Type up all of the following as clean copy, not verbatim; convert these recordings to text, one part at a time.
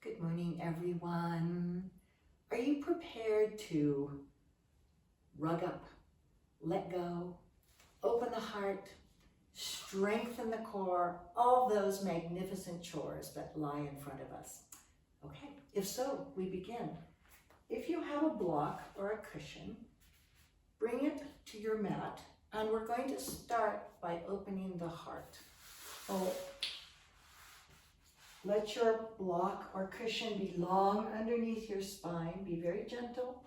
Good morning, everyone. Are you prepared to rug up, let go, open the heart, strengthen the core, all those magnificent chores that lie in front of us? Okay, if so, we begin. If you have a block or a cushion, bring it to your mat, and we're going to start by opening the heart. Oh, let your block or cushion be long underneath your spine. Be very gentle.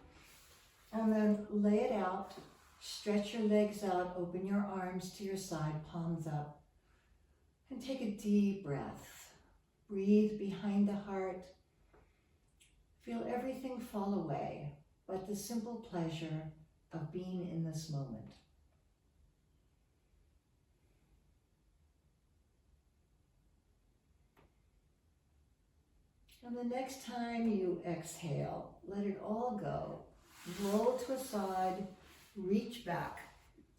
And then lay it out. Stretch your legs out. Open your arms to your side, palms up. And take a deep breath. Breathe behind the heart. Feel everything fall away, but the simple pleasure of being in this moment. And the next time you exhale, let it all go. Roll to a side, reach back,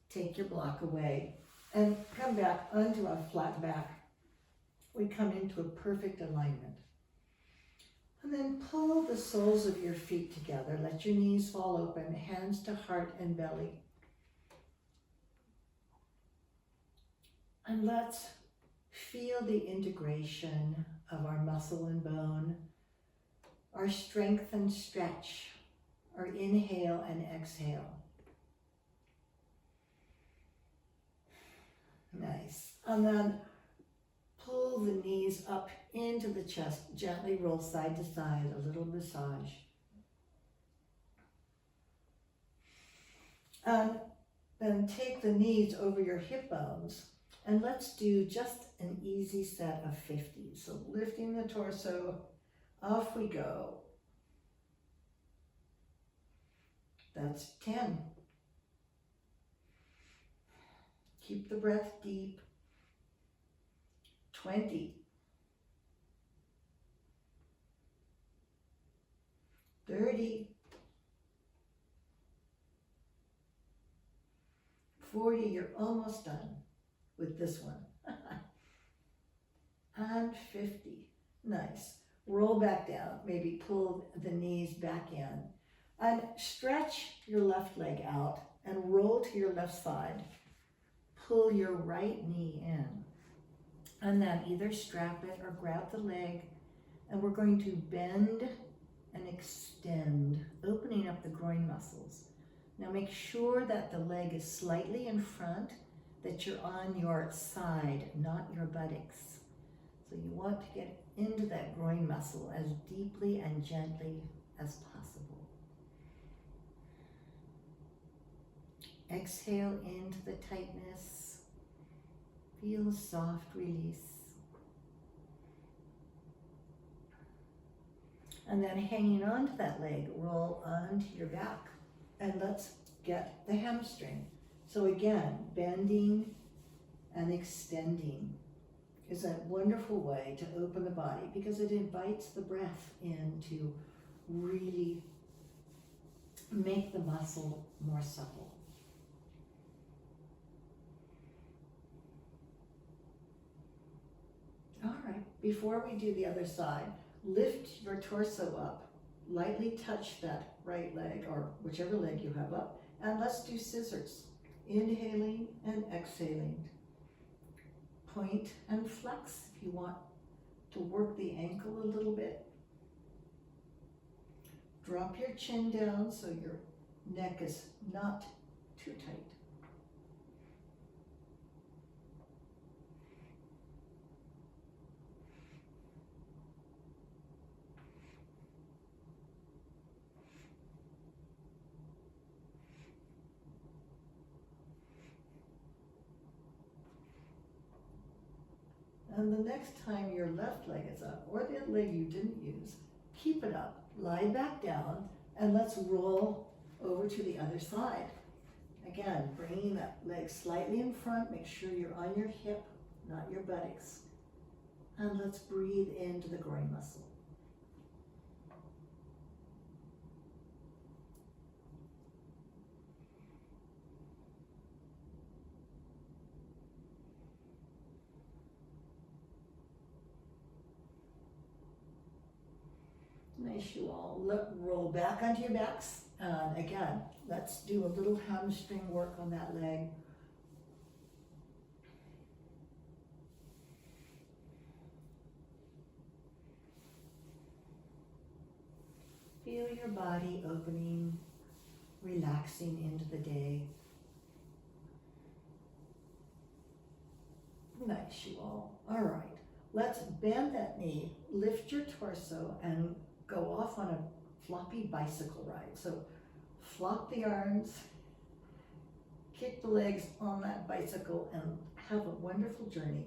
take your block away, and come back onto a flat back. We come into a perfect alignment. And then pull the soles of your feet together. Let your knees fall open, hands to heart and belly. And let's feel the integration of our muscle and bone, our strength and stretch, our inhale and exhale. Nice. And then pull the knees up into the chest. Gently roll side to side, a little massage. And then take the knees over your hip bones. And let's do just an easy set of 50. So lifting the torso, off we go. That's 10. Keep the breath deep. 20. 30. 40, you're almost done with this one. And 50. Nice. Roll back down. Maybe pull the knees back in. And stretch your left leg out and roll to your left side. Pull your right knee in. And then either strap it or grab the leg. And we're going to bend and extend, opening up the groin muscles. Now make sure that the leg is slightly in front, that you're on your side, not your buttocks. So you want to get into that groin muscle as deeply and gently as possible. Exhale into the tightness. Feel a soft release. And then hanging onto that leg, roll onto your back. And let's get the hamstring. So again, bending and extending is a wonderful way to open the body because it invites the breath in to really make the muscle more supple. All right, before we do the other side, lift your torso up. Lightly touch that right leg or whichever leg you have up. And let's do scissors. Inhaling and exhaling. Point and flex if you want to work the ankle a little bit. Drop your chin down so your neck is not too tight. And the next time your left leg is up, or the leg you didn't use, keep it up, lie back down, and let's roll over to the other side. Again, bringing that leg slightly in front, make sure you're on your hip, not your buttocks. And let's breathe into the groin muscle. Nice, you all. Roll back onto your backs. And again, let's do a little hamstring work on that leg. Feel your body opening, relaxing into the day. Nice, you all. All right, let's bend that knee, lift your torso, and go off on a floppy bicycle ride. So flop the arms, kick the legs on that bicycle, and have a wonderful journey.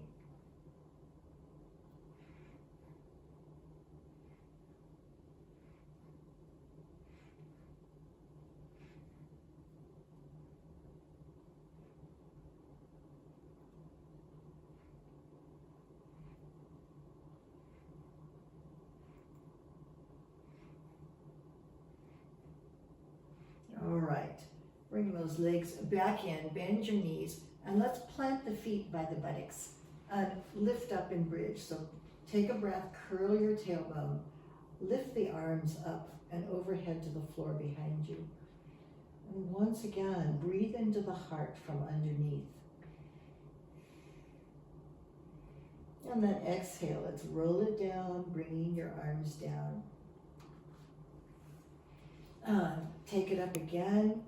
All right, bring those legs back in, bend your knees, and let's plant the feet by the buttocks and lift up in bridge. So take a breath, curl your tailbone, lift the arms up and overhead to the floor behind you. And once again, breathe into the heart from underneath. And then exhale, let's roll it down, bringing your arms down. Take it up again,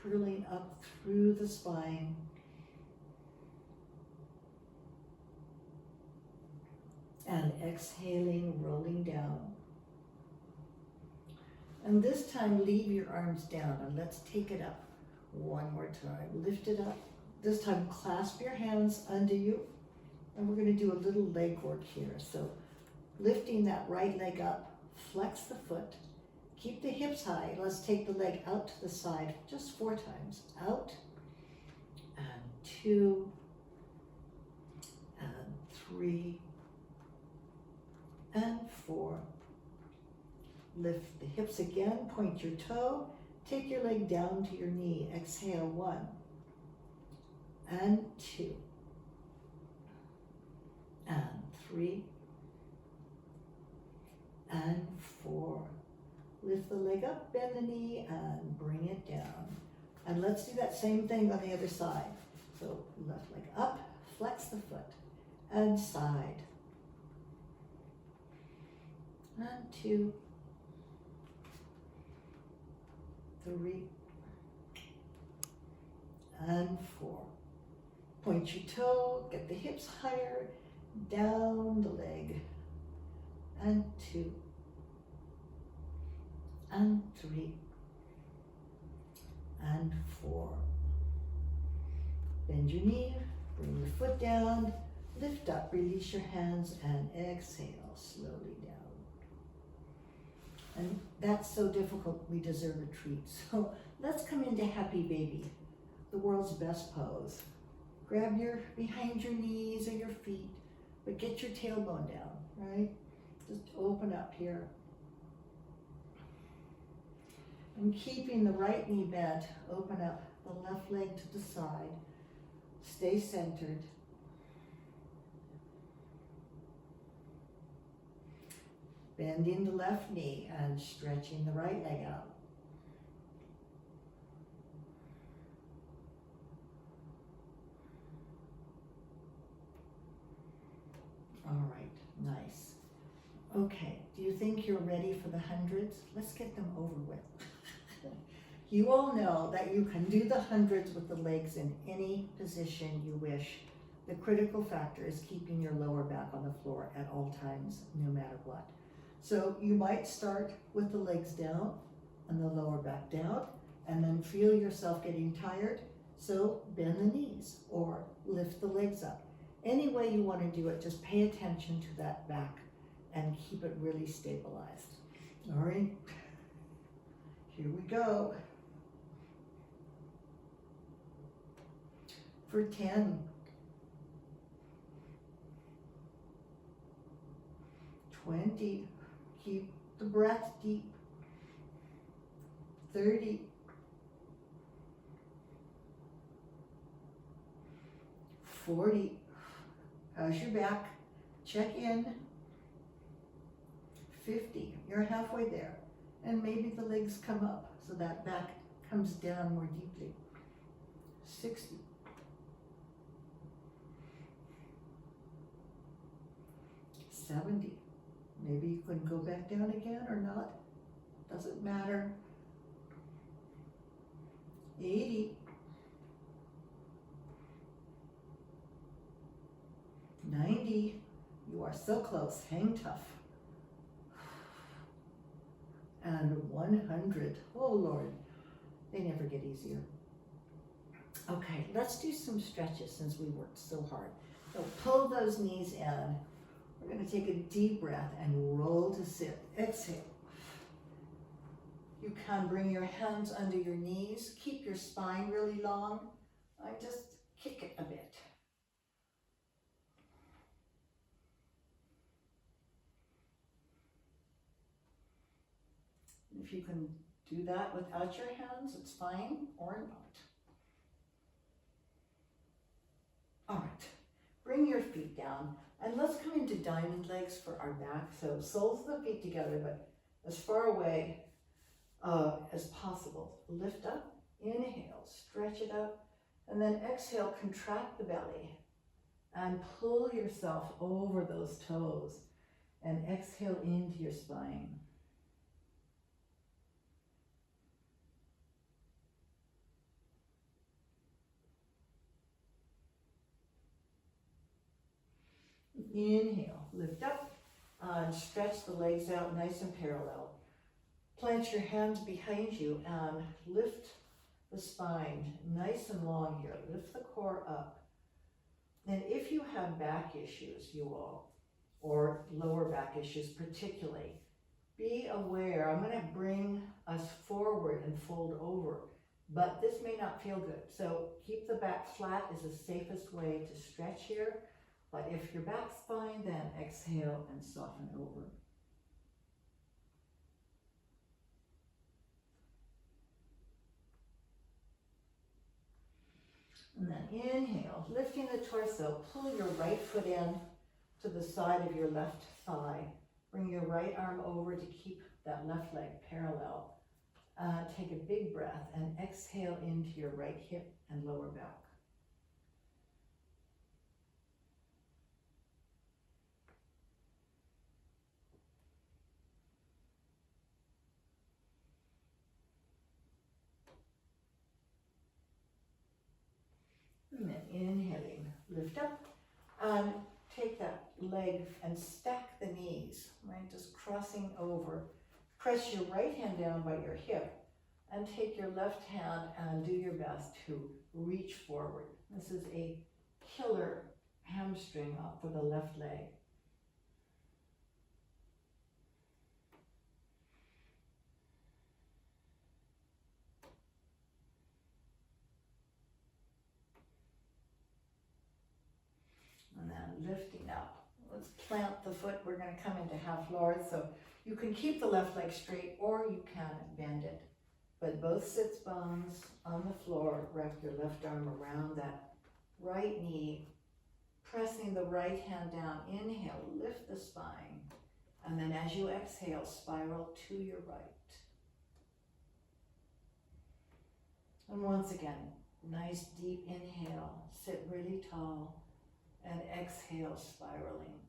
curling up through the spine. And exhaling, rolling down. And this time, leave your arms down and let's take it up one more time. Lift it up. This time, clasp your hands under you. And we're going to do a little leg work here. So lifting that right leg up, flex the foot. Keep the hips high. Let's take the leg out to the side just 4 times. Out, and 2, and 3, and 4. Lift the hips again, point your toe, take your leg down to your knee. Exhale, 1, and 2, and 3, and 4. Lift the leg up, bend the knee, and bring it down. And let's do that same thing on the other side. So left leg up, flex the foot, and side. And 2, 3, and 4. Point your toe, get the hips higher, down the leg, and 2, and 3, and 4. Bend your knee, bring your foot down, lift up, release your hands, and exhale slowly down. And that's so difficult, we deserve a treat. So let's come into happy baby, the world's best pose. Grab your behind your knees or your feet, but get your tailbone down, right? Just open up here. And keeping the right knee bent, open up the left leg to the side. Stay centered. Bending the left knee and stretching the right leg out. All right, nice. Okay, do you think you're ready for the hundreds? Let's get them over with. You all know that you can do the hundreds with the legs in any position you wish. The critical factor is keeping your lower back on the floor at all times, no matter what. So you might start with the legs down and the lower back down, and then feel yourself getting tired. So bend the knees or lift the legs up. Any way you want to do it, just pay attention to that back and keep it really stabilized. All right, here we go. For 10, 20, keep the breath deep. 30, 40, how's your back? Check in. 50, you're halfway there. And maybe the legs come up so that back comes down more deeply. 60. 70. Maybe you can go back down again or not. Doesn't matter. 80. 90. You are so close. Hang tough. And 100. Oh Lord, they never get easier. Okay, let's do some stretches since we worked so hard. So pull those knees in. We're going to take a deep breath and roll to sit. Exhale. You can bring your hands under your knees. Keep your spine really long. I just kick it a bit. If you can do that without your hands, it's fine, or not. All right, bring your feet down, and let's come into diamond legs for our back. So soles of the feet together, but as far away as possible. Lift up, inhale, stretch it up, and then exhale, contract the belly, and pull yourself over those toes, and exhale into your spine. Inhale, lift up, and stretch the legs out nice and parallel. Plant your hands behind you and lift the spine nice and long here. Lift the core up. And if you have back issues, you all, or lower back issues particularly, be aware. I'm going to bring us forward and fold over, but this may not feel good. So keep the back flat is the safest way to stretch here. But if your back's fine, then exhale and soften over. And then inhale, lifting the torso, pull your right foot in to the side of your left thigh. Bring your right arm over to keep that left leg parallel. Take a big breath and exhale into your right hip and lower back. And then inhaling, lift up, and take that leg and stack the knees, right? Just crossing over. Press your right hand down by your hip and take your left hand and do your best to reach forward. This is a killer hamstring up for the left leg. And then lifting up. Let's plant the foot. We're going to come into half lord. So you can keep the left leg straight or you can bend it. But both sits bones on the floor. Wrap your left arm around that right knee. Pressing the right hand down. Inhale, lift the spine. And then as you exhale, spiral to your right. And once again, nice deep inhale. Sit really tall. And exhale, spiraling.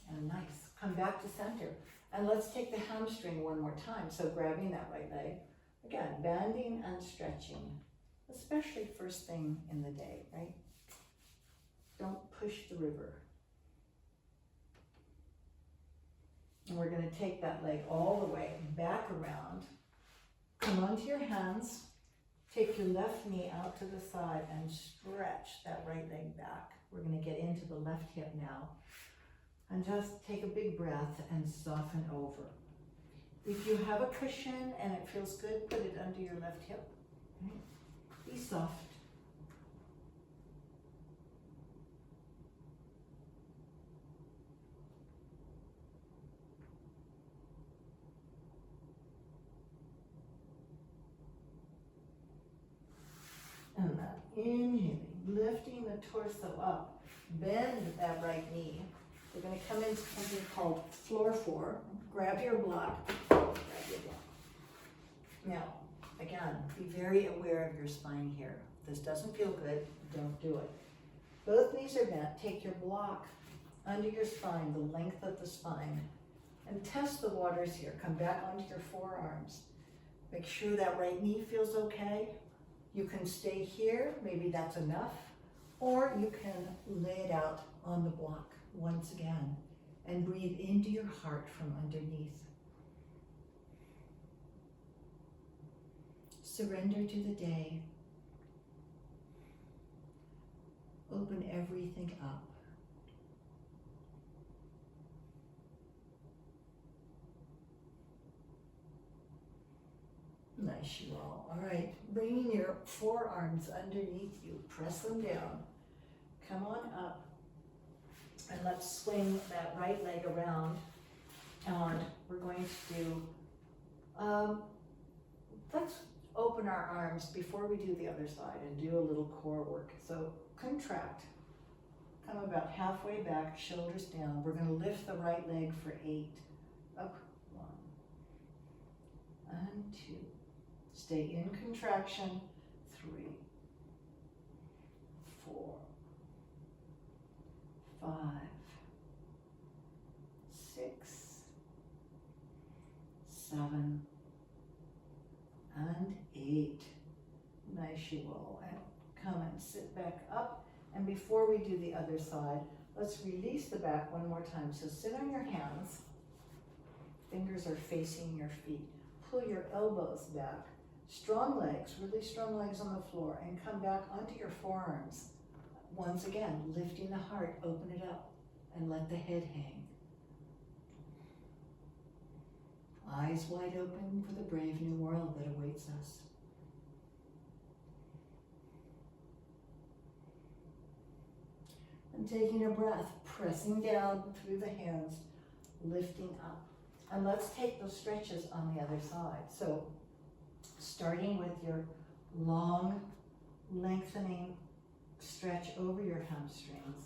And nice. Come back to center. And let's take the hamstring one more time. So grabbing that right leg. Again, bending and stretching. Especially first thing in the day, right? Don't push the river. And we're going to take that leg all the way back around. Come onto your hands. Take your left knee out to the side and stretch that right leg back. We're going to get into the left hip now. And just take a big breath and soften over. If you have a cushion and it feels good, put it under your left hip. Right? Be soft. And then inhaling, lifting the torso up. Bend that right knee. We're going to come into something called floor four. Grab your block. Grab your block. Now, again, be very aware of your spine here. If this doesn't feel good, don't do it. Both knees are bent. Take your block under your spine, the length of the spine, and test the waters here. Come back onto your forearms. Make sure that right knee feels okay. You can stay here, maybe that's enough, or you can lay it out on the block once again and breathe into your heart from underneath. Surrender to the day. Open everything up. Nice, you all. All right, bringing your forearms underneath you. Press them down. Come on up. And let's swing that right leg around. And we're going to do, let's open our arms before we do the other side and do a little core work. So contract. Come about halfway back, shoulders down. We're going to lift the right leg for 8. Up, 1 and 2. Stay in contraction, 3, 4, 5, 6, 7, and 8. Nice, you all. And come and sit back up. And before we do the other side, let's release the back one more time. So sit on your hands. Fingers are facing your feet. Pull your elbows back. Strong legs, really strong legs on the floor, and come back onto your forearms. Once again, lifting the heart, open it up, and let the head hang. Eyes wide open for the brave new world that awaits us. And taking a breath, pressing down through the hands, lifting up. And let's take those stretches on the other side. So, starting with your long, lengthening stretch over your hamstrings.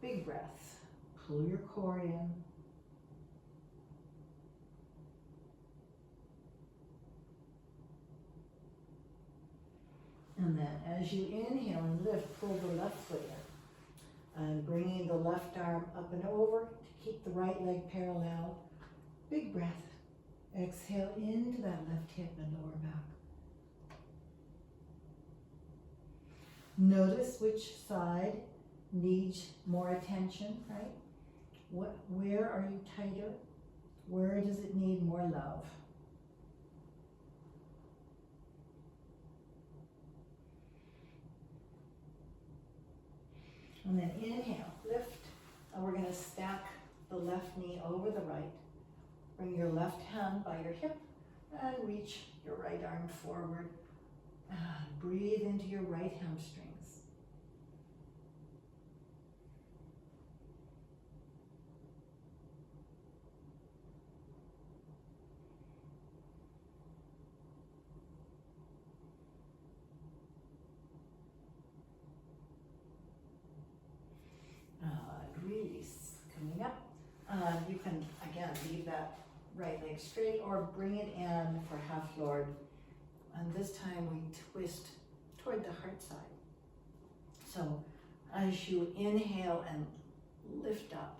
Big breath. Pull your core in. And then as you inhale and lift, pull the left foot in. And bringing the left arm up and over to keep the right leg parallel. Big breath. Exhale into that left hip and lower back. Notice which side needs more attention, right? Where are you tighter? Where does it need more love? And then inhale, lift, and we're going to stack the left knee over the right. Bring your left hand by your hip and reach your right arm forward. And breathe into your right hamstrings. Release. Coming up. You can, again, leave that right leg straight or bring it in for half lord. And this time we twist toward the heart side. So as you inhale and lift up,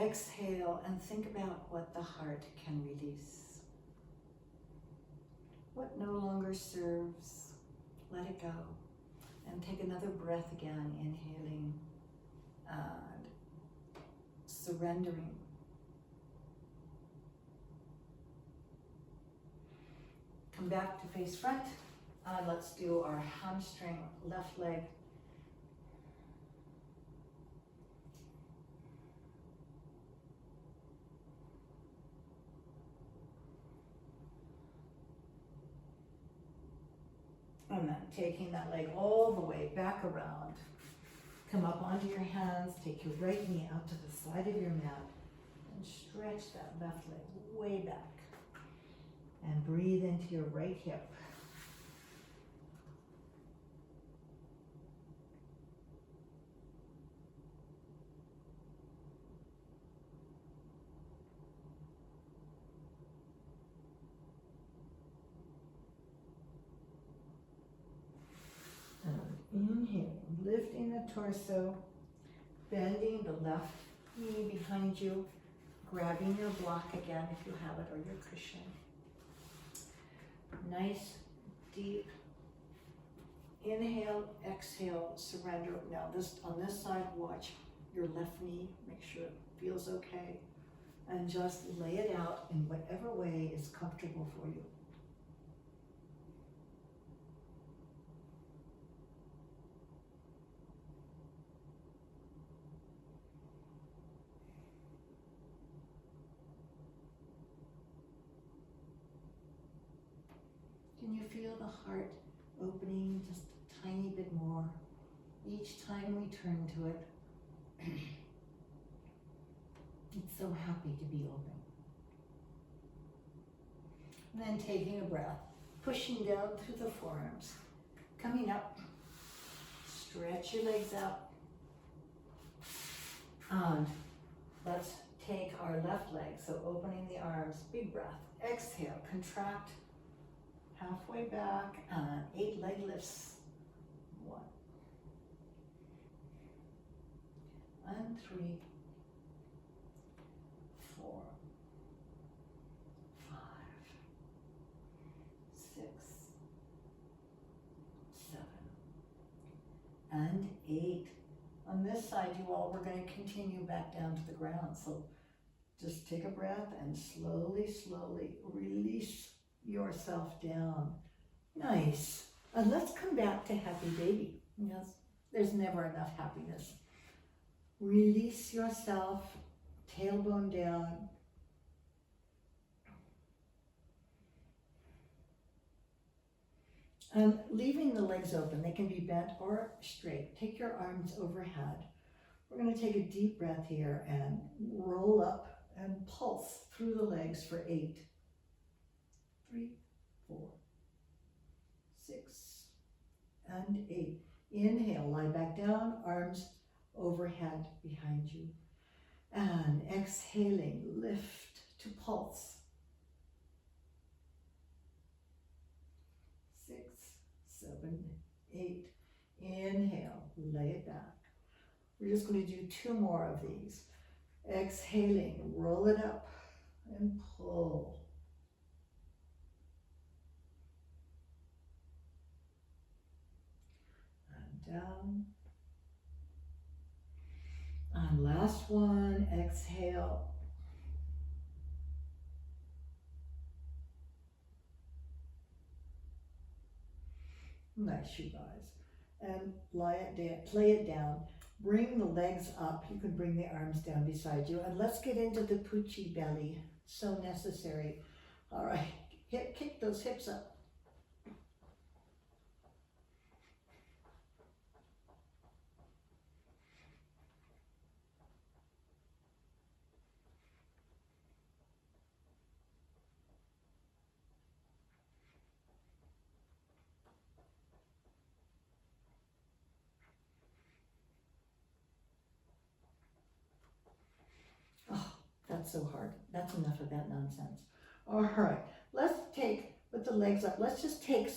exhale and think about what the heart can release. What no longer serves, let it go. And take another breath again, inhaling and surrendering. Come back to face front. Let's do our hamstring left leg. And then taking that leg all the way back around. Come up onto your hands, take your right knee out to the side of your mat and stretch that left leg way back. And breathe into your right hip. the torso, bending the left knee behind you, grabbing your block again if you have it, or your cushion. Nice, deep inhale, exhale, surrender. Now on this side, watch your left knee, make sure it feels okay, and just lay it out in whatever way is comfortable for you. Can you feel the heart opening just a tiny bit more each time we turn to it? It's so happy to be open. And then taking a breath, pushing down through the forearms, coming up, stretch your legs out. And let's take our left leg, so opening the arms, big breath. Exhale, contract, halfway back, and 8 leg lifts. 1, and 3, 4, 5, 6, 7, and 8. On this side, you all, we're going to continue back down to the ground. So just take a breath and slowly, slowly release yourself down. Nice. And let's come back to happy baby. Yes, there's never enough happiness. Release yourself, tailbone down. And leaving the legs open, they can be bent or straight. Take your arms overhead. We're going to take a deep breath here and roll up and pulse through the legs for 8. 3, 4, 6, and 8. Inhale, lie back down, arms overhead behind you. And exhaling, lift to pulse. 6, 7, 8. Inhale, lay it back. We're just going to do 2 more of these. Exhaling, roll it up and pull. And down. And last one, exhale. Nice, you guys. And play it down. Bring the legs up. You can bring the arms down beside you. And let's get into the poochie belly. So necessary. All right, kick those hips up. That's so hard. That's enough of that nonsense. All right, let's take, with the legs up, let's just take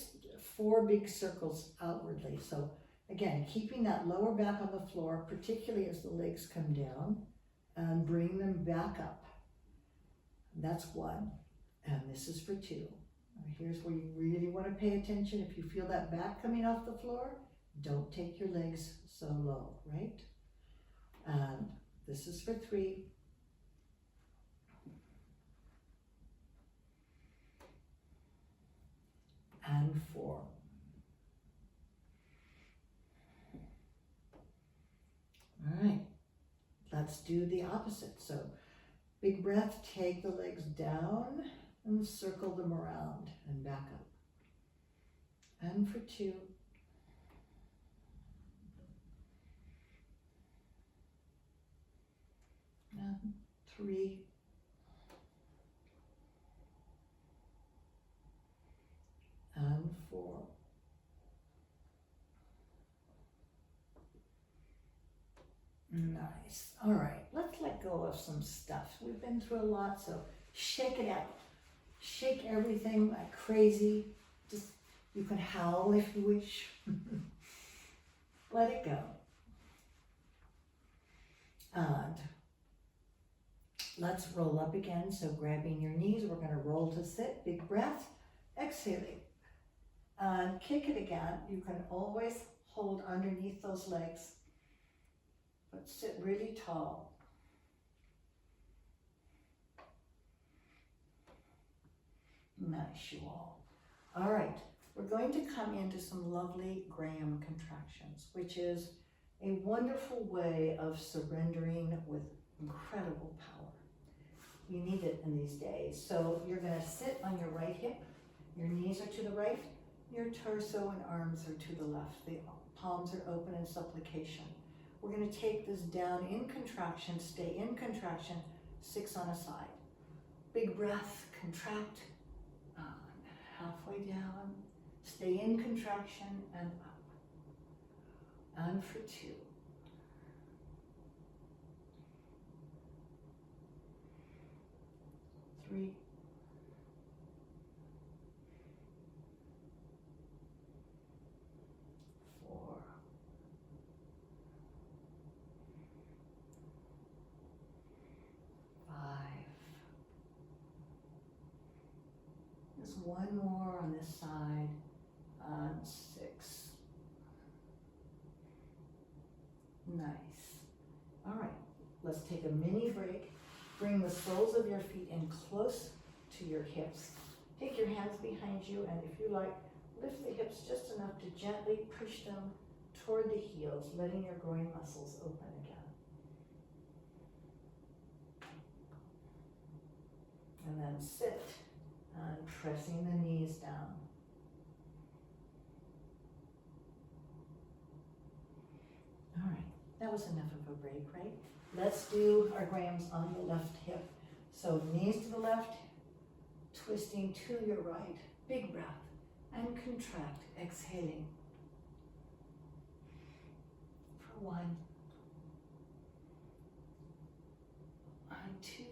4 big circles outwardly. So again, keeping that lower back on the floor, particularly as the legs come down, and bring them back up. That's 1, and this is for 2. Here's where you really want to pay attention. If you feel that back coming off the floor, don't take your legs so low, right? And this is for 3. And 4. All right, let's do the opposite. So big breath, take the legs down and circle them around and back up. And for 2. And 3. And 4. Nice. All right, let's let go of some stuff. We've been through a lot, so shake it out. Shake everything like crazy. Just, you can howl if you wish. Let it go. And let's roll up again. So grabbing your knees, we're going to roll to sit. Big breath, exhaling. And kick it again. You can always hold underneath those legs, but sit really tall. Nice, you all. All right, we're going to come into some lovely Graham contractions, which is a wonderful way of surrendering with incredible power. You need it in these days. So you're going to sit on your right hip, your knees are to the right, your torso and arms are to the left. The palms are open in supplication. We're going to take this down in contraction, stay in contraction, 6 on a side. Big breath, contract, halfway down, stay in contraction and up. And for 2. 3. 4. 5. Just one more on this side, and 6. Nice. All right, let's take a mini break. Bring the soles of your feet in close to your hips. Take your hands behind you, and if you like, lift the hips just enough to gently push them toward the heels, letting your groin muscles open again. And then sit, and pressing the knees down. All right, that was enough of a break, right? Let's do our Grahams on the left hip. So knees to the left, twisting to your right. Big breath and contract, exhaling. For 1, and 2, 3,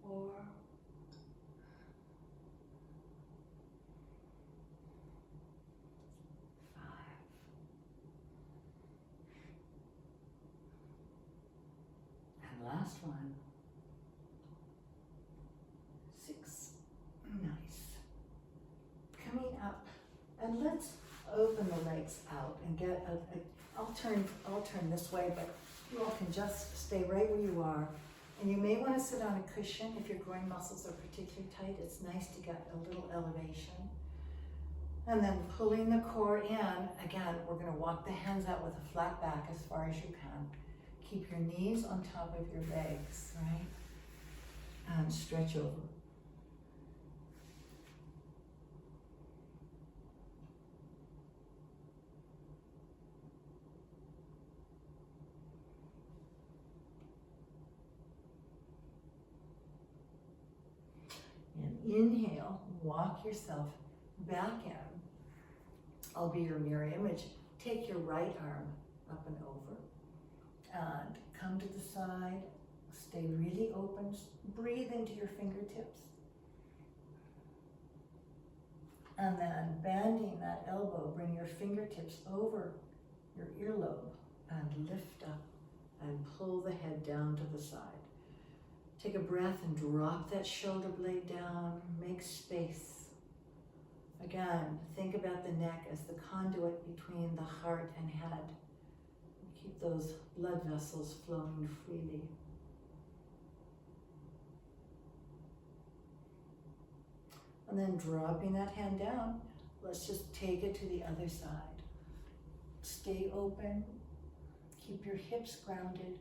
4, 5, and last one, 6. Nice. Coming up, and let's open the legs out and get I'll turn this way, but you all can just stay right where you are. And you may want to sit on a cushion if your groin muscles are particularly tight. It's nice to get a little elevation. And then pulling the core in, again, we're going to walk the hands out with a flat back as far as you can. Keep your knees on top of your legs, right? And stretch over. And inhale, walk yourself back in. I'll be your mirror image. Take your right arm up and over and come to the side. Stay really open. Breathe into your fingertips. And then bending that elbow, bring your fingertips over your earlobe and lift up and pull the head down to the side. Take a breath and drop that shoulder blade down. Make space. Again, think about the neck as the conduit between the heart and head. Keep those blood vessels flowing freely. And then dropping that hand down, let's just take it to the other side. Stay open. Keep your hips grounded.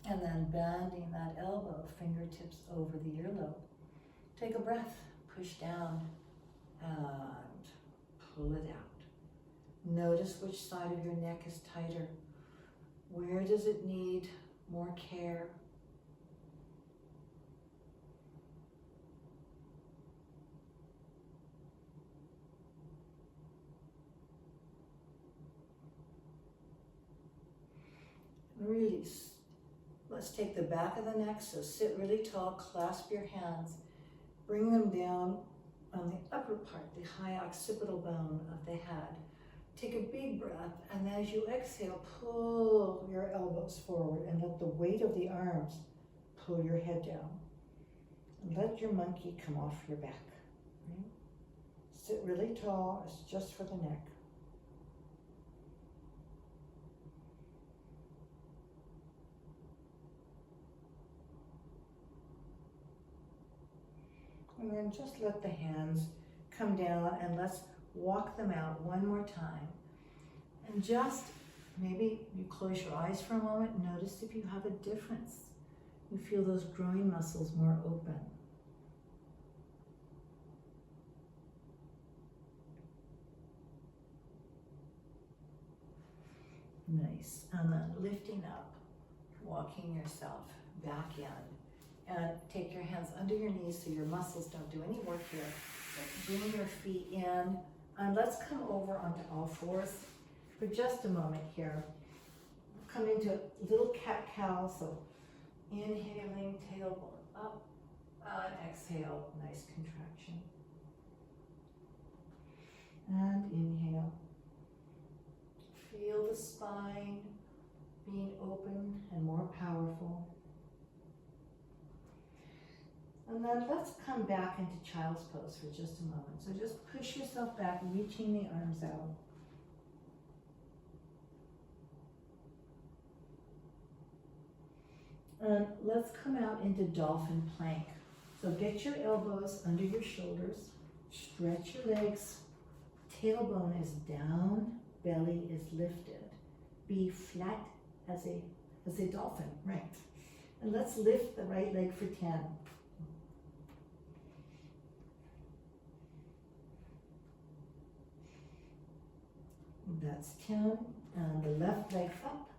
And then bending that elbow, fingertips over the earlobe. Take a breath, push down, and pull it out. Notice which side of your neck is tighter. Where does it need more care? Really Let's take the back of the neck, so sit really tall, clasp your hands, bring them down on the upper part, the high occipital bone of the head. Take a big breath, and as you exhale, pull your elbows forward and let the weight of the arms pull your head down. And let your monkey come off your back. Right? Sit really tall, it's just for the neck. And then just let the hands come down and let's walk them out one more time. And just maybe you close your eyes for a moment. Notice if you have a difference. You feel those groin muscles more open. Nice. And then lifting up, walking yourself back in. And take your hands under your knees so your muscles don't do any work here. Bring your feet in. And let's come over onto all fours for just a moment here. Come into little cat-cow, so inhaling, tailbone up, and exhale, nice contraction. And inhale. Feel the spine being open and more powerful. And then let's come back into child's pose for just a moment. So just push yourself back, reaching the arms out. And let's come out into dolphin plank. So get your elbows under your shoulders, stretch your legs, tailbone is down, belly is lifted. Be flat as a dolphin, right? And let's lift the right leg for 10. That's 10, and the left leg up.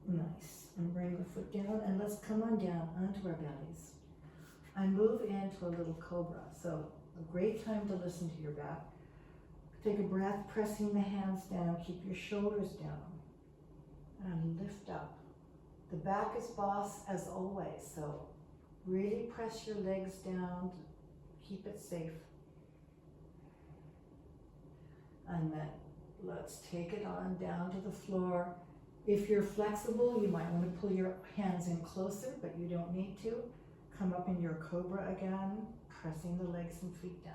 Nice, and bring the foot down, and let's come on down onto our bellies. And move into a little cobra, so a great time to listen to your back. Take a breath, pressing the hands down, keep your shoulders down, and lift up. The back is boss as always, so really press your legs down, keep it safe. And then let's take it on down to the floor. If you're flexible, you might want to pull your hands in closer, but you don't need to. Come up in your cobra again, pressing the legs and feet down.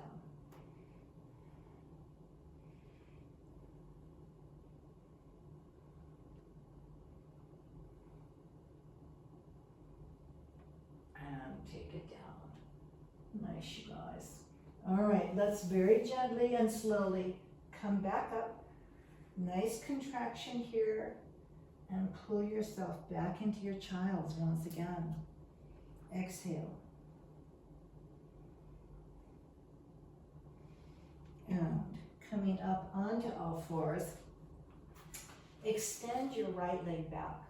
And take it down. Nice, you guys. All right, let's very gently and slowly come back up. Nice contraction here. And pull yourself back into your child's once again. Exhale. And coming up onto all fours, extend your right leg back.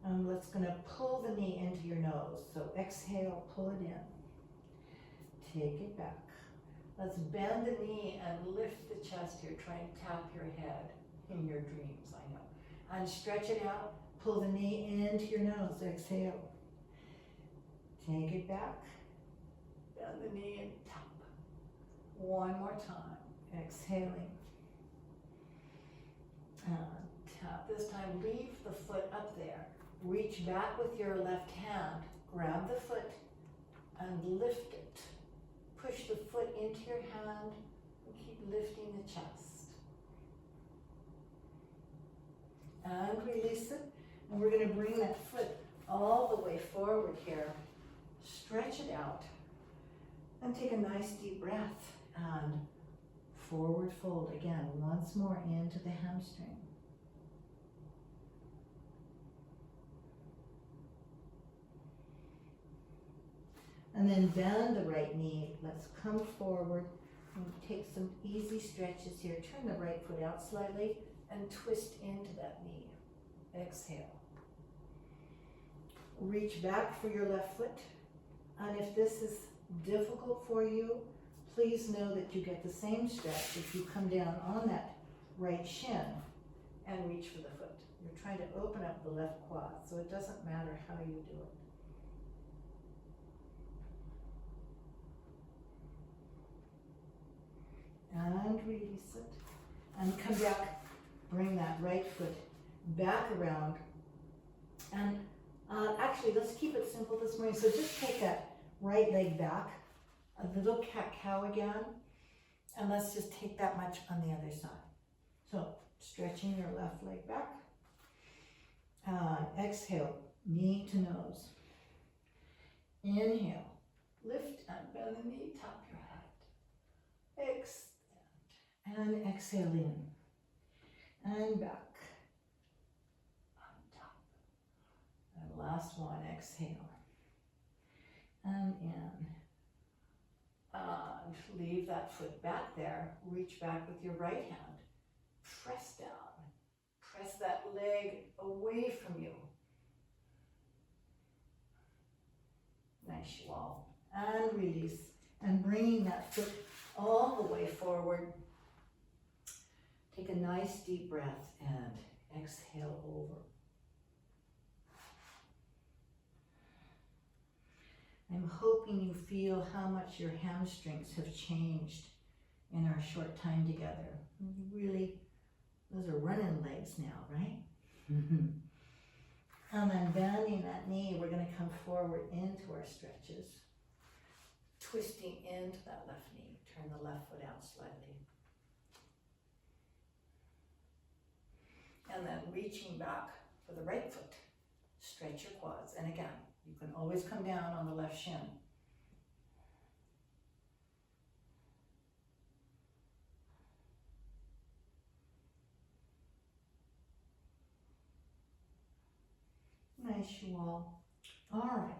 And let's gonna pull the knee into your nose. So exhale, pull it in. Take it back. Let's bend the knee and lift the chest here. Try and tap your head in your dreams, I know. And stretch it out. Pull the knee into your nose. Exhale. Take it back. Bend the knee and tap. One more time. Exhaling. And tap. This time, leave the foot up there. Reach back with your left hand. Grab the foot and lift it. Push the foot into your hand and keep lifting the chest. And release it. And we're going to bring that foot all the way forward here. Stretch it out. And take a nice deep breath. And forward fold again. Once more into the hamstring. And then bend the right knee. Let's come forward and take some easy stretches here. Turn the right foot out slightly and twist into that knee. Exhale. Reach back for your left foot. And if this is difficult for you, please know that you get the same stretch if you come down on that right shin and reach for the foot. You're trying to open up the left quad, so it doesn't matter how you do it. And release it. And come back, bring that right foot back around. And actually, let's keep it simple this morning. So just take that right leg back, a little cat-cow again, and let's just take that much on the other side. So stretching your left leg back. Exhale, knee to nose. Inhale, lift and bend the knee, tap your head. Extend and exhale in and back. On top. And last one, exhale. And in. Leave that foot back there. Reach back with your right hand. Press down. Press that leg away from you. Nice wall. And release. And bringing that foot all the way forward. Take a nice deep breath and exhale over. I'm hoping you feel how much your hamstrings have changed in our short time together. Really, those are running legs now, right? And then bending that knee, we're going to come forward into our stretches. Twisting into that left knee. Turn the left foot out slightly. And then reaching back for the right foot. Stretch your quads. And again, you can always come down on the left shin. Nice, you all. All right.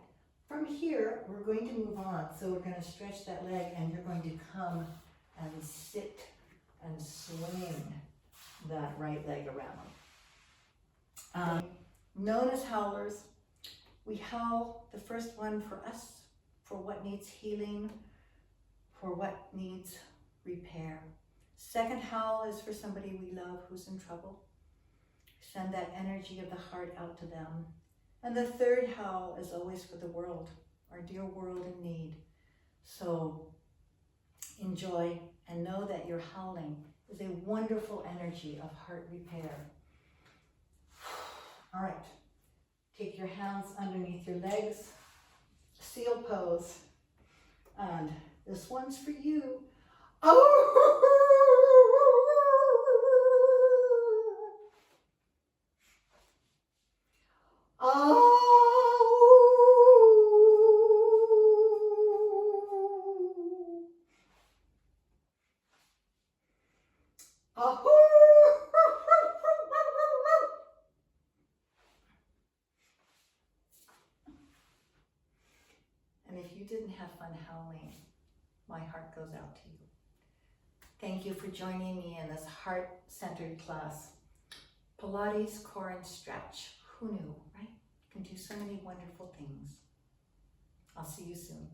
From here, we're going to move on. So we're going to stretch that leg and you're going to come and sit and swing that right leg around. Known as howlers, we howl the first one for us, for what needs healing, for what needs repair. Second howl is for somebody we love who's in trouble. Send that energy of the heart out to them. And the third howl is always for the world, our dear world in need. So enjoy and know that your howling is a wonderful energy of heart repair. All right, take your hands underneath your legs, seal pose, and this one's for you. Oh! And if you didn't have fun howling, my heart goes out to you. Thank you for joining me in this heart-centered class. Pilates, core, and stretch. Who knew, right? You can do so many wonderful things. I'll see you soon.